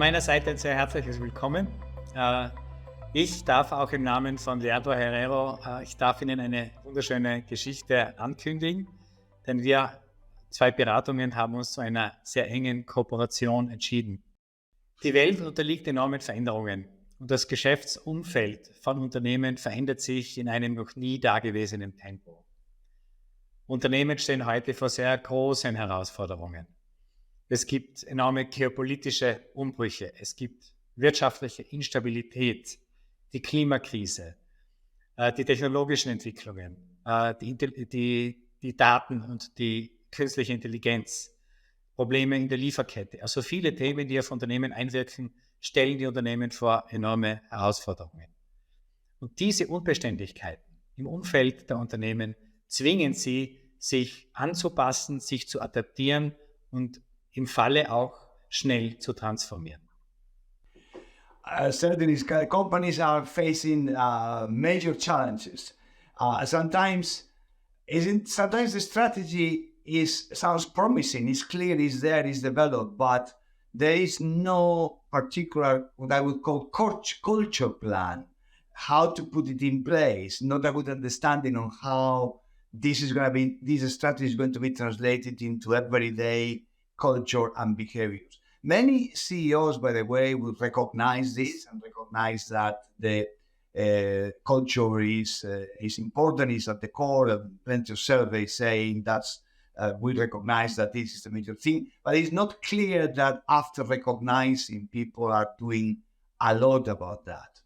meiner Seite ein sehr herzliches Willkommen. Ich darf auch im Namen von Leandro Herrero, ich darf Ihnen eine wunderschöne Geschichte ankündigen, denn wir zwei Beratungen haben uns zu einer sehr engen Kooperation entschieden. Die Welt unterliegt enormen Veränderungen und das Geschäftsumfeld von Unternehmen verändert sich in einem noch nie dagewesenen Tempo. Unternehmen stehen heute vor sehr großen Herausforderungen. Es gibt enorme geopolitische Umbrüche, es gibt wirtschaftliche Instabilität, die Klimakrise, die technologischen Entwicklungen, die Daten und die künstliche Intelligenz, Probleme in der Lieferkette. Also viele Themen, die auf Unternehmen einwirken, stellen die Unternehmen vor enorme Herausforderungen. Und diese Unbeständigkeiten im Umfeld der Unternehmen zwingen sie, sich anzupassen, sich zu adaptieren und im Falle auch schnell zu transformieren. Certainly, companies are facing major challenges. Sometimes the strategy sounds promising, it's clear, it's there, it's developed, but there is no particular, what I would call culture plan, how to put it in place, not a good understanding on how this strategy is going to be translated into everyday culture and behaviors. Many CEOs, by the way, will recognize this and recognize that the culture is important, is at the core of plenty of surveys saying that's we recognize that this is a major thing, but it's not clear that after recognizing, people are doing a lot about that.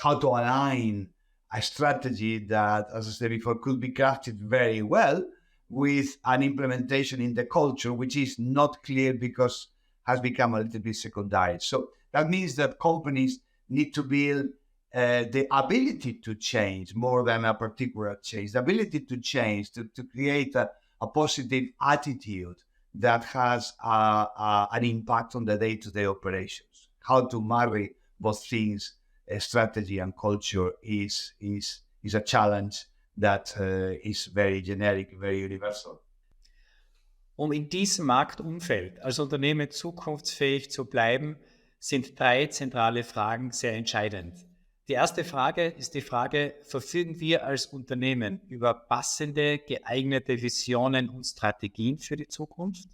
How to align a strategy that, as I said before, could be crafted very well with an implementation in the culture, which is not clear because has become a little bit secondary. So that means that companies need to build the ability to change more than a particular change, the ability to change, to create a positive attitude that has an impact on the day-to-day operations. How to marry both things, strategy and culture, is a challenge that is very generic, very universal. In diesem Marktumfeld als Unternehmen zukunftsfähig zu bleiben, sind 3 zentrale Fragen sehr entscheidend. Die erste Frage ist die Frage, verfügen wir als Unternehmen über passende, geeignete Visionen und Strategien für die Zukunft?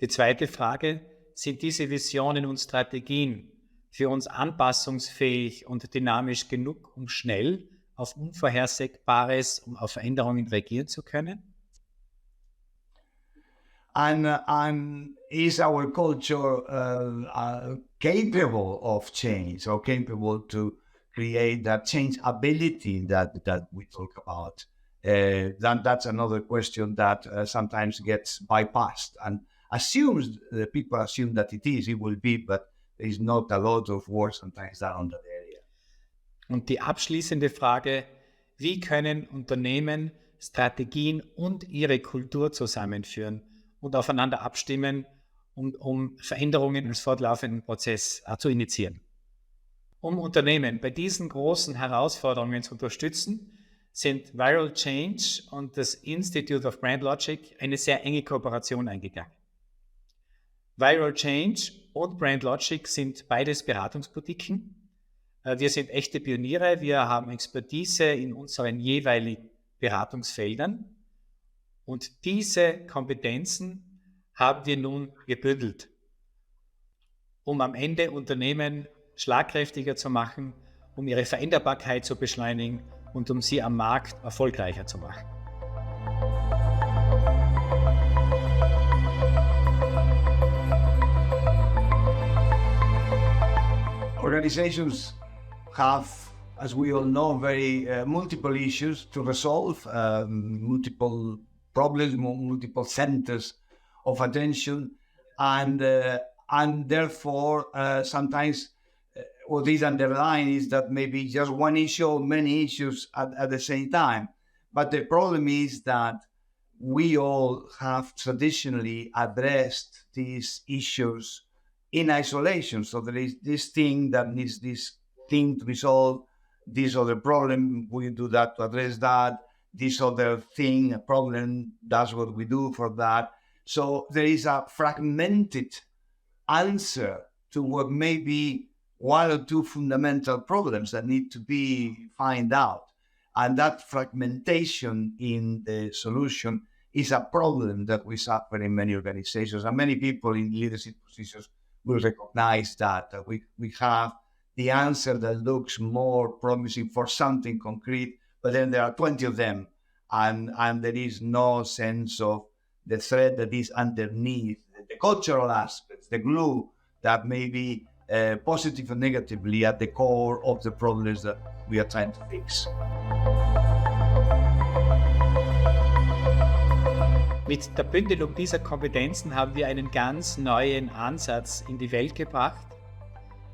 Die zweite Frage, sind diese Visionen und Strategien für uns anpassungsfähig und dynamisch genug, um schnell auf Unvorhersehbares, um auf Veränderungen reagieren zu können? And is our culture capable of change, or capable to create that change ability that we talk about? That's another question that sometimes gets bypassed and people assume that it will be, but there is not a lot of work sometimes done on that area. Und die abschließende Frage, wie können Unternehmen Strategien und ihre Kultur zusammenführen und aufeinander abstimmen, um Veränderungen als fortlaufenden Prozess zu initiieren. Um Unternehmen bei diesen großen Herausforderungen zu unterstützen, sind Viral Change und das Institute of Brand Logic eine sehr enge Kooperation eingegangen. Viral Change und Brand Logic sind beides Beratungsboutiquen. Wir sind echte Pioniere, wir haben Expertise in unseren jeweiligen Beratungsfeldern. Und diese Kompetenzen haben wir nun gebündelt, um am Ende Unternehmen schlagkräftiger zu machen, um ihre Veränderbarkeit zu beschleunigen und um sie am Markt erfolgreicher zu machen. Organizations have, as we all know, very multiple issues to resolve, multiple problems, multiple centers of attention, and therefore sometimes what is underlined is that maybe just one issue or many issues at the same time. But the problem is that we all have traditionally addressed these issues in isolation. So there is this thing that needs this thing to resolve, this other problem, we do that to address that, this other thing, a problem, that's what we do for that. So there is a fragmented answer to what may be one or two fundamental problems that need to be found out. And that fragmentation in the solution is a problem that we suffer in many organizations. And many people in leadership positions will recognize that we have the answer that looks more promising for something concrete, but then there are 20 of them, and there is no sense of the thread that is underneath, the cultural aspects, the glue that may be positive and negatively at the core of the problems that we are trying to fix. Mit der Bündelung dieser Kompetenzen haben wir einen ganz neuen Ansatz in die Welt gebracht,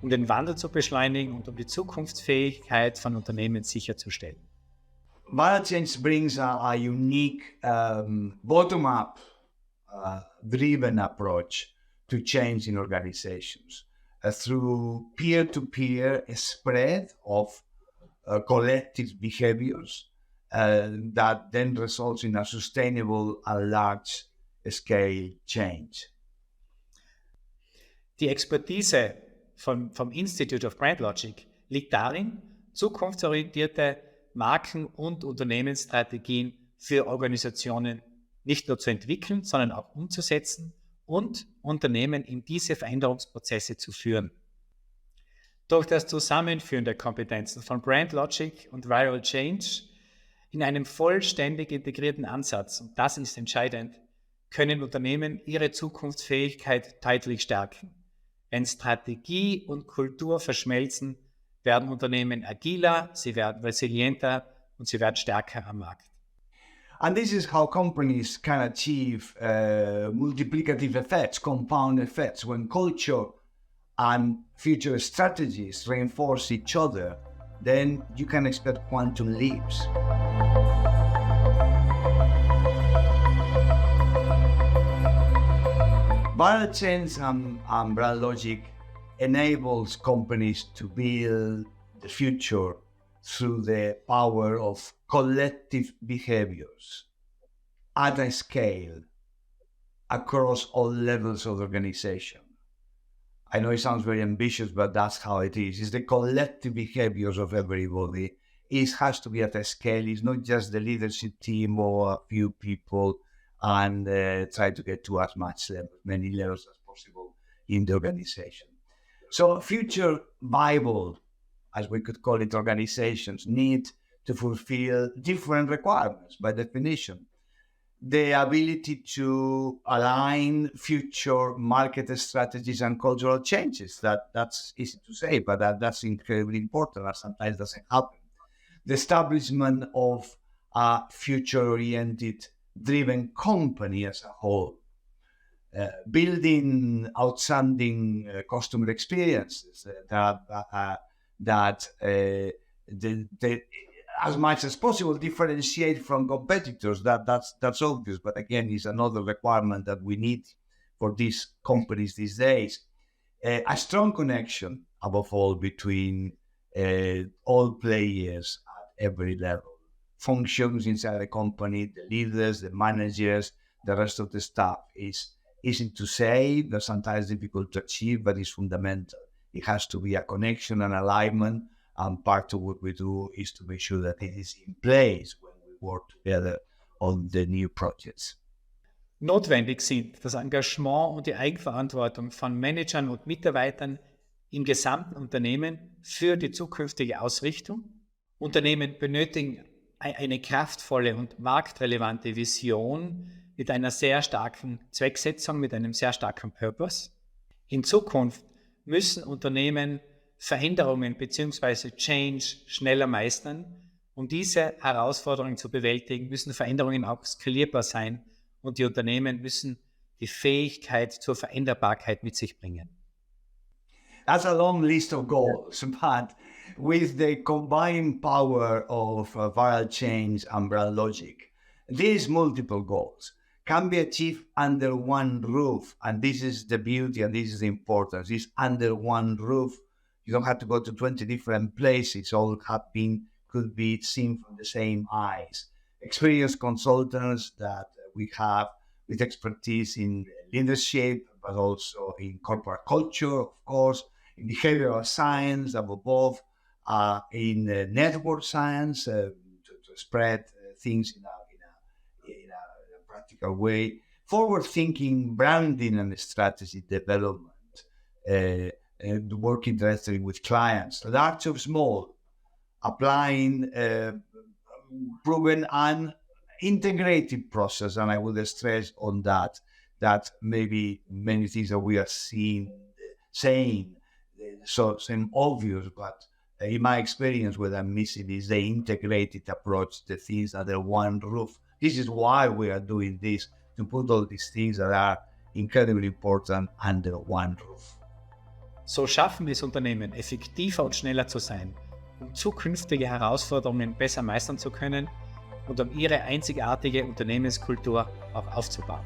um den Wandel zu beschleunigen und um die Zukunftsfähigkeit von Unternehmen sicherzustellen. Viral change brings a unique bottom-up driven approach to change in organizations through peer-to-peer spread of collective behaviors that then results in a sustainable and large-scale change. Die Expertise vom Institute of Brand Logic liegt darin, zukunftsorientierte Marken- und Unternehmensstrategien für Organisationen nicht nur zu entwickeln, sondern auch umzusetzen und Unternehmen in diese Veränderungsprozesse zu führen. Durch das Zusammenführen der Kompetenzen von Brand Logic und Viral Change in einem vollständig integrierten Ansatz, und das ist entscheidend, können Unternehmen ihre Zukunftsfähigkeit deutlich stärken. Wenn Strategie und Kultur verschmelzen, werden Unternehmen agiler, sie werden resilienter und sie werden stärker am Markt. And this is how companies can achieve multiplicative effects, compound effects. When culture and future strategies reinforce each other, then you can expect quantum leaps. Viral change and brand logic enables companies to build the future through the power of collective behaviors at a scale across all levels of the organization. I know it sounds very ambitious, but that's how it is. It's the collective behaviors of everybody. It has to be at a scale. It's not just the leadership team or a few people and try to get to as many levels as possible in the organization. So future viable, as we could call it, organizations need to fulfill different requirements by definition. The ability to align future market strategies and cultural changes. That's easy to say, but that's incredibly important, and sometimes doesn't happen. The establishment of a future-oriented, driven company as a whole. Building outstanding customer experiences that as much as possible differentiate from competitors. That's obvious, but again, is another requirement that we need for these companies these days. A strong connection, above all, between all players at every level. Functions inside the company, the leaders, the managers, the rest of the staff is easy to say, but sometimes difficult to achieve, but it's fundamental. It has to be a connection and alignment, and part of what we do is to make sure that it is in place when we work together on the new projects. Notwendig sind das Engagement und die Eigenverantwortung von Managern und Mitarbeitern im gesamten Unternehmen für die zukünftige Ausrichtung. Unternehmen benötigen eine kraftvolle und marktrelevante Vision mit einer sehr starken Zwecksetzung, mit einem sehr starken Purpose. In Zukunft müssen Unternehmen Veränderungen bzw. Change schneller meistern. Um diese Herausforderungen zu bewältigen, müssen Veränderungen auch skalierbar sein und die Unternehmen müssen die Fähigkeit zur Veränderbarkeit mit sich bringen. That's a long list of goals, but with the combined power of viral change and brand logic, these multiple goals can be achieved under one roof. And this is the beauty and this is the importance. It's under one roof. You don't have to go to 20 different places. All could be seen from the same eyes. Experienced consultants that we have with expertise in leadership, but also in corporate culture, of course, in behavioral science, above, in network science, to spread things in a practical way, forward-thinking branding and strategy development, and working directly with clients, large or small, applying proven and integrated process. And I would stress on that maybe many things that we are saying seem obvious, but in my experience, what I'm missing is the integrated approach, the things under one roof. This is why we are doing this, to put all these things that are incredibly important under one roof. So schaffen es Unternehmen, effektiver und schneller zu sein, um zukünftige Herausforderungen besser meistern zu können und um ihre einzigartige Unternehmenskultur auch aufzubauen.